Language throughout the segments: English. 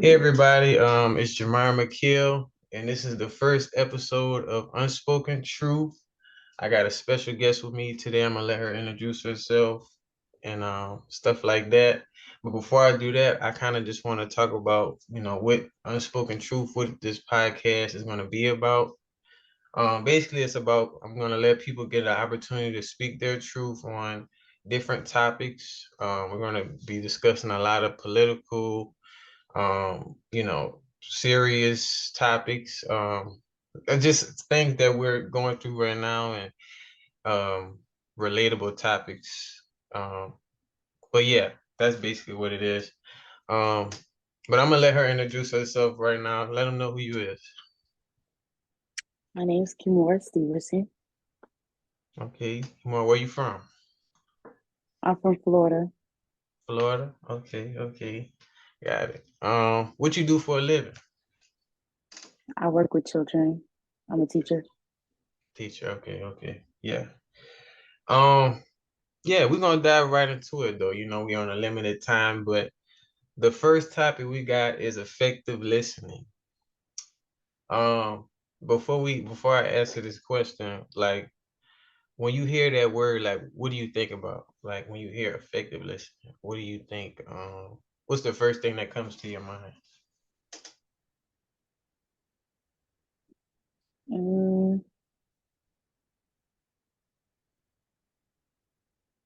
Hey everybody, it's Jamar McKill, and this is the first episode of Unspoken Truth. I got a special guest with me today. I'm gonna let her introduce herself and stuff like that. But before I do that, I kind of just want to talk about, what Unspoken Truth, what this podcast is gonna be about. Basically, it's about I'm gonna let people get an opportunity to speak their truth on different topics. We're gonna be discussing a lot of political serious topics, just things that we're going through right now and um, relatable topics. Um, but yeah, that's basically what it is. Um, but I'm gonna let her introduce herself right now. Let them know who you is. My name's Kimora Stevenson. Okay, well, where you from? I'm from Florida. Florida. Okay, okay, got it. What you do for a living? I work with children. I'm a teacher. Teacher. Okay, okay, yeah. Um, Yeah, we're gonna dive right into it though. We're on a limited time, but the first topic we got is effective listening. Um, before I answer this question, like when you hear that word, like what do you think about? Like when you hear effective listening, what do you think? What's the first thing that comes to your mind? Mm,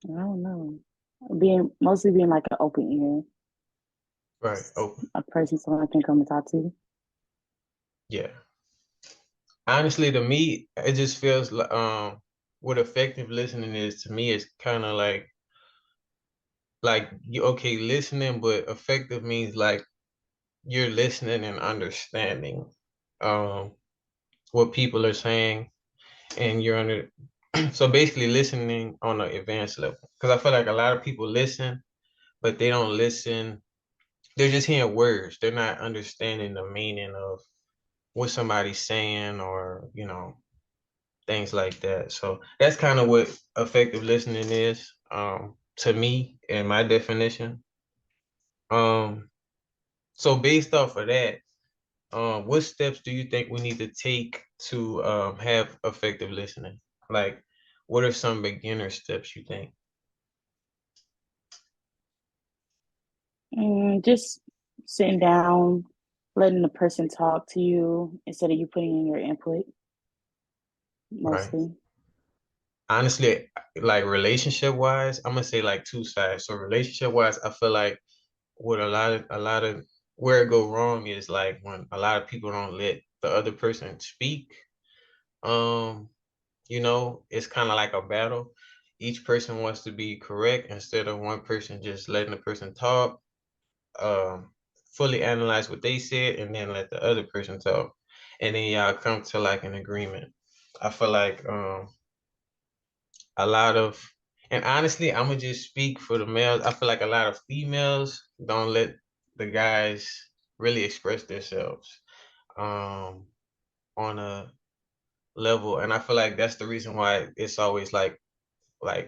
I don't know. Being like an open ear, Right. just Oh, a person someone can come and talk to. yeah. Honestly, to me, it just feels like what effective listening is to me is kind of like you okay listening, but effective means like you're listening and understanding um what people are saying and you're under so basically listening on an advanced level because I feel like a lot of people listen but they don't listen, they're just hearing words, they're not understanding the meaning of what somebody's saying or things like that. So that's kind of what effective listening is to me and my definition. um so based off of that, what steps do you think we need to take to have effective listening? Like, what are some beginner steps you think? Just sitting down, letting the person talk to you instead of you putting in your input, Right. mostly. Honestly, like relationship wise, I'm gonna say like two sides. So relationship wise, I feel like what a lot of where it go wrong is like when a lot of people don't let the other person speak. Um, it's kind of like a battle. Each person wants to be correct instead of one person just letting the person talk, um, fully analyze what they said, and then let the other person talk, and then y'all come to like an agreement. I feel like a lot of, and honestly, I'm gonna just speak for the males. I feel like a lot of females don't let the guys really express themselves um, on a level, and I feel like that's the reason why it's always like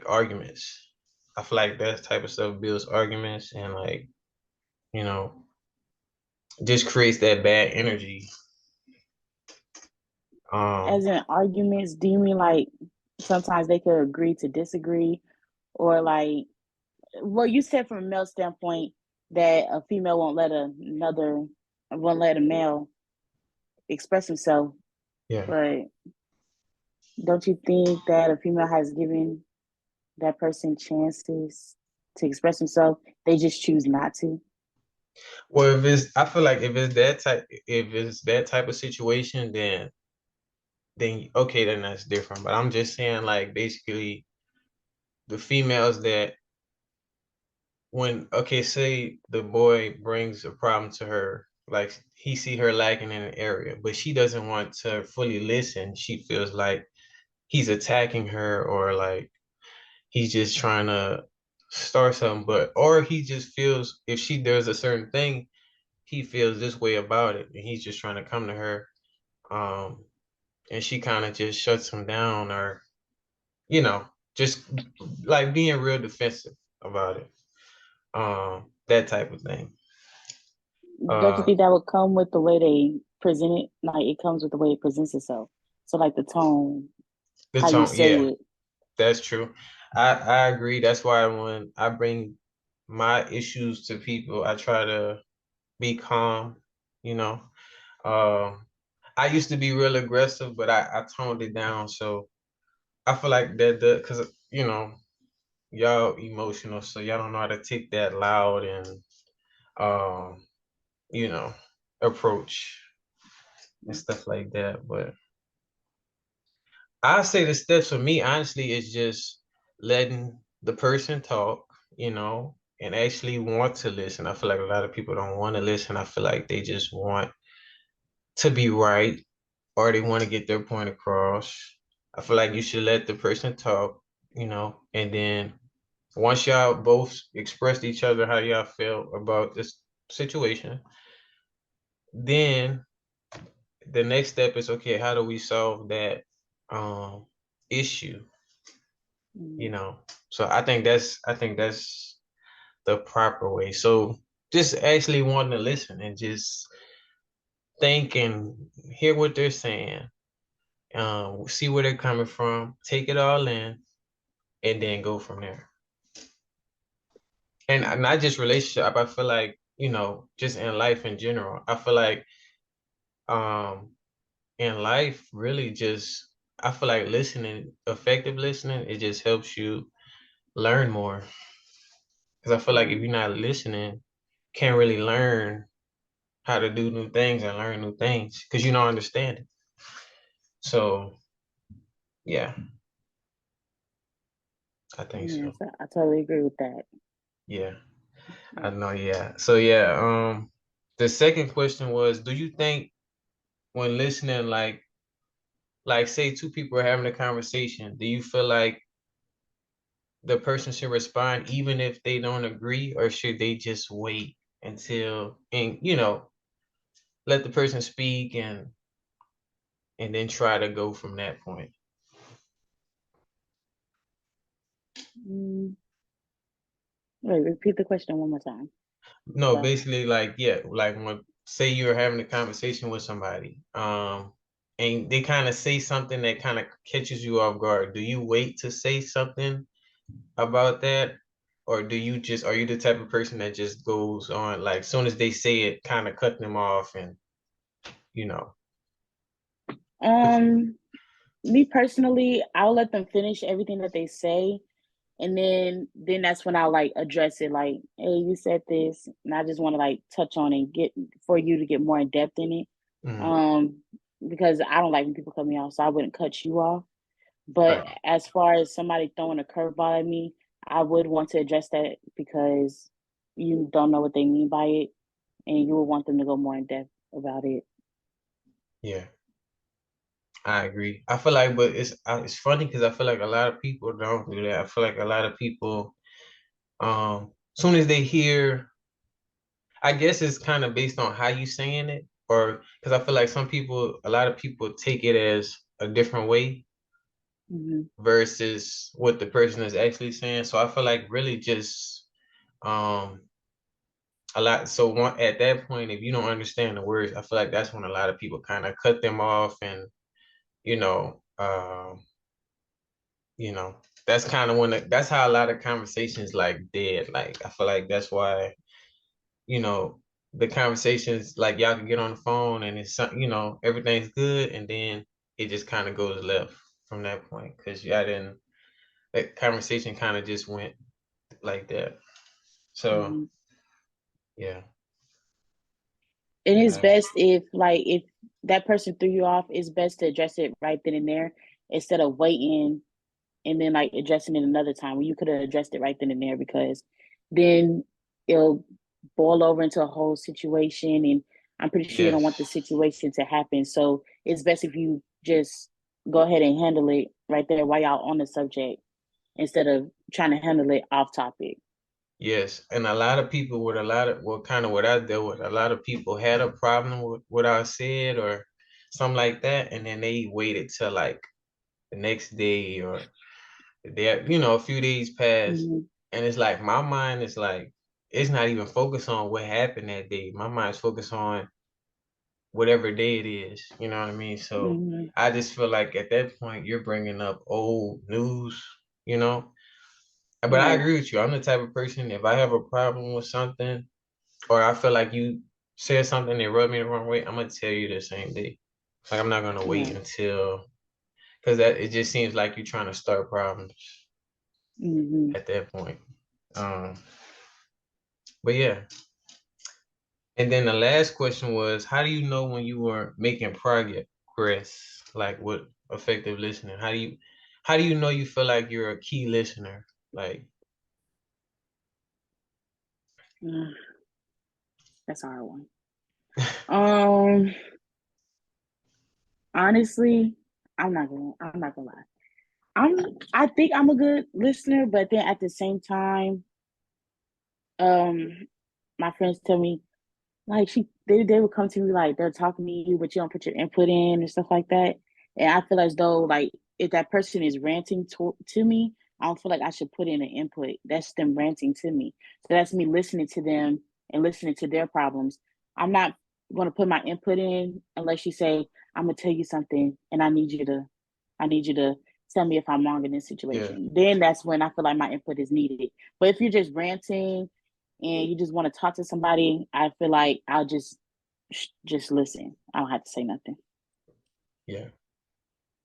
arguments. I feel like that type of stuff builds arguments and like you know just creates that bad energy. Um, As in arguments, do you mean like sometimes they could agree to disagree, or like, well, you said from a male standpoint that a female won't let a male express himself, yeah. but don't you think that a female has given that person chances to express himself? They just choose not to. Well, I feel like if it's that type of situation, then okay, then that's different. But I'm just saying, like, basically, the females that when okay, say the boy brings a problem to her, like he see her lacking in an area, but she doesn't want to fully listen. She feels like he's attacking her or like he's just trying to start something, but or he just feels if she does a certain thing, he feels this way about it, and he's just trying to come to her. Um, and she kind of just shuts him down or you know, just like being real defensive about it. That type of thing. Don't you Uh, think that would come with the way they present it? Like it comes with the way it presents itself. So like the tone, the how you tone, say yeah, it. that's true. I agree. That's why when I bring my issues to people, I try to be calm, you know. I used to be real aggressive, but I toned it down. So I feel like that the because y'all emotional, so y'all don't know how to take that loud and um, you know, approach and stuff like that. But I say the steps for me, honestly, is just letting the person talk, and actually want to listen. I feel like a lot of people don't want to listen. I feel like they just want to be right or they want to get their point across. I feel like you should let the person talk, and then once y'all both expressed each other how y'all feel about this situation, then the next step is okay, how do we solve that issue? you Mm-hmm. know. So I think that's the proper way. So just actually wanting to listen and just think and hear what they're saying, see where they're coming from, take it all in, and then go from there. And not just relationship, I feel like, just in life in general. I feel like um in life really just I feel like listening, effective listening, it just helps you learn more. Because I feel like if Mm-hmm. you're not listening, can't really learn how to do new things and learn new things because you don't understand it. So yeah, I think Yes, so. I totally agree with that. Yeah, I know. Yeah. So yeah, the second question was, do you think when listening, like say two people are having a conversation, do you feel like the person should respond even if they don't agree, or should they just wait until and let the person speak and then try to go from that point? Mm, wait, repeat the question one more time. No, But basically like yeah, like when say you're having a conversation with somebody, and they kind of say something that kind of catches you off guard. Do you wait to say something about that? Or are you the type of person that just goes on like soon as they say it, kind of cut them off and you know, um, me personally, I'll let them finish everything that they say, and then that's when I'll like address it. Like, hey, you said this, and I just want to like touch on and get for you to get more in depth in it. mm, Um, because I don't like when people cut me off, so I wouldn't cut you off. But right. as far as somebody throwing a curveball at me, I would want to address that because you don't know what they mean by it, and you would want them to go more in depth about it. Yeah, I agree. I feel like, but it's funny because I feel like a lot of people don't do that. I feel like a lot of people, soon as they hear, I guess it's kind of based on how you saying it, or because I feel like a lot of people take it as a different way Mm-hmm. versus what the person is actually saying. So I feel like really just um a lot. So at that point, if you don't understand the words, I feel like that's when a lot of people kind of cut them off, and you know, um, you know, that's kind of that's how a lot of conversations like dead. Like I feel like that's why you know, the conversations like y'all can get on the phone and everything's good, and then it just kind of goes left from that point because y'all didn't that conversation kind of just went like that. So Mm-hmm. yeah, And it's I, best if that person threw you off, it's best to address it right then and there instead of waiting and then like addressing it another time when you could have addressed it right then and there because then it'll boil over into a whole situation and I'm pretty sure you don't want the yes, situation to happen. So it's best if you just go ahead and handle it right there while y'all on the subject instead of trying to handle it off topic. yes, and a lot of people with a lot of kind of what I dealt with, a lot of people had a problem with what I said or something like that, and then they waited till like the next day or a few days pass, Mm-hmm. and it's like my mind is like. it's not even focused on what happened that day. My mind's focused on whatever day it is. You know what I mean? So Mm-hmm. I just feel like at that point you're bringing up old news. You know, but I Right. agree with you. I'm the type of person, if I have a problem with something or I feel like you said something that rubbed me the wrong way, I'm gonna tell you the same day. Like I'm not gonna wait Right. until because that it just seems like you're trying to start problems Mm-hmm. at that point. Um, but yeah. And then the last question was, how do you know when you were making progress, like with effective listening? How do you know you feel like you're a key listener? Like, That's a hard one. Um, honestly, I'm not gonna lie. I'm I think I'm a good listener, but then at the same time, um, my friends tell me like they would come to me like they're talking to you, but you don't put your input in and stuff like that. And I feel as though like if that person is ranting to me, I don't feel like I should put in an input. That's them ranting to me. So that's me listening to them and listening to their problems. I'm not going to put my input in unless you say I'm gonna tell you something and I need you to tell me if I'm wrong in this yeah, situation. Then that's when I feel like my input is needed. But if you're just ranting and you just want to talk to somebody, I feel like I'll just listen. I don't have to say nothing. yeah,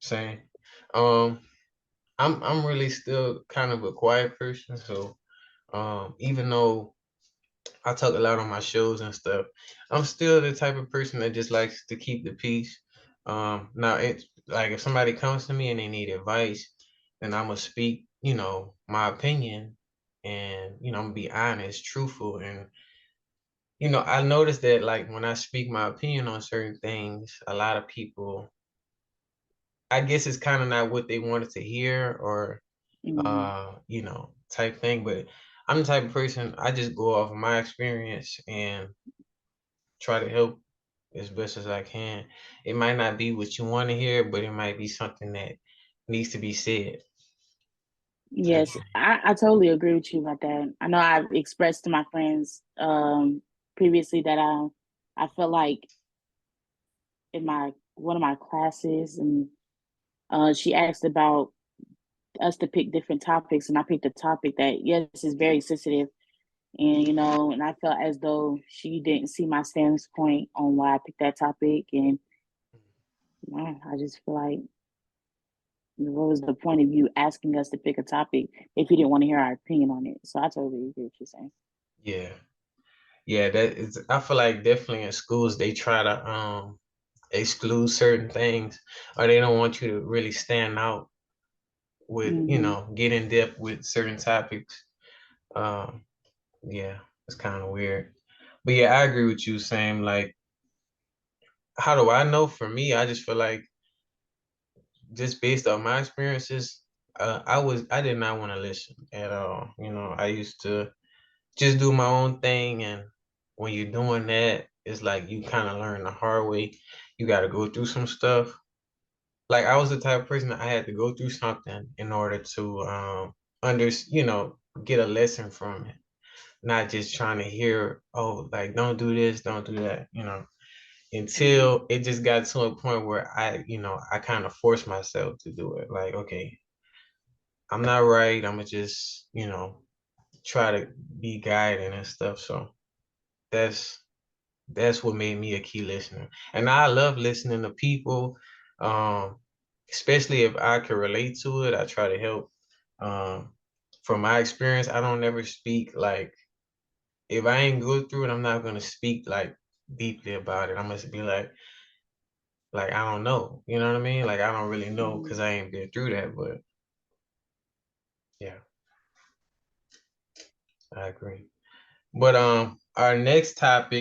same. Um, I'm really still kind of a quiet person, so even though I talk a lot on my shows and stuff, I'm still the type of person that just likes to keep the peace. Now it's like if somebody comes to me and they need advice, then I'm gonna speak, my opinion, and I'm gonna be honest, truthful, and I noticed that like when I speak my opinion on certain things, a lot of people, I guess it's kind of not what they wanted to hear or Mm-hmm. type thing. But I'm the type of person I just go off of my experience and try to help as best as I can. It might not be what you want to hear, but it might be something that needs to be said, type Yes, thing. I totally agree with you about that. I know I've expressed to my friends previously that I feel like in my one of my classes and she asked about us to pick different topics and I picked a topic that yes is very sensitive and I felt as though she didn't see my standpoint on why I picked that topic and man, I just feel like what was the point of you asking us to pick a topic if you didn't want to hear our opinion on it? So I totally agree with you saying. Yeah. Yeah, that is I feel like definitely in schools they try to exclude certain things or they don't want you to really stand out with, Mm-hmm. get in depth with certain topics. Um, yeah, it's kind of weird. But yeah, I agree with you, Sam. Like, how do I know? For me, I just feel like just based on my experiences, I did not want to listen at all. I used to just do my own thing, and when you're doing that, it's like you kind of learn the hard way. You got to go through some stuff. Like I was the type of person that I had to go through something in order to get a lesson from it. Not just trying to hear, oh, like don't do this, don't do that, Mm-hmm. until it just got to a point where I kind of forced myself to do it. Like, okay, I'm not right. I'm gonna just, try to be guided and stuff. So that's that's what made me a key listener. And I love listening to people, um, especially if I can relate to it. I try to help. Um, from my experience, I don't ever speak like if I ain't go through it, I'm not gonna speak like deeply about it. I'm gonna be like I don't know. You know what I mean? Like I don't really know Mm-hmm. because I ain't been through that. But yeah, I agree. But our next topic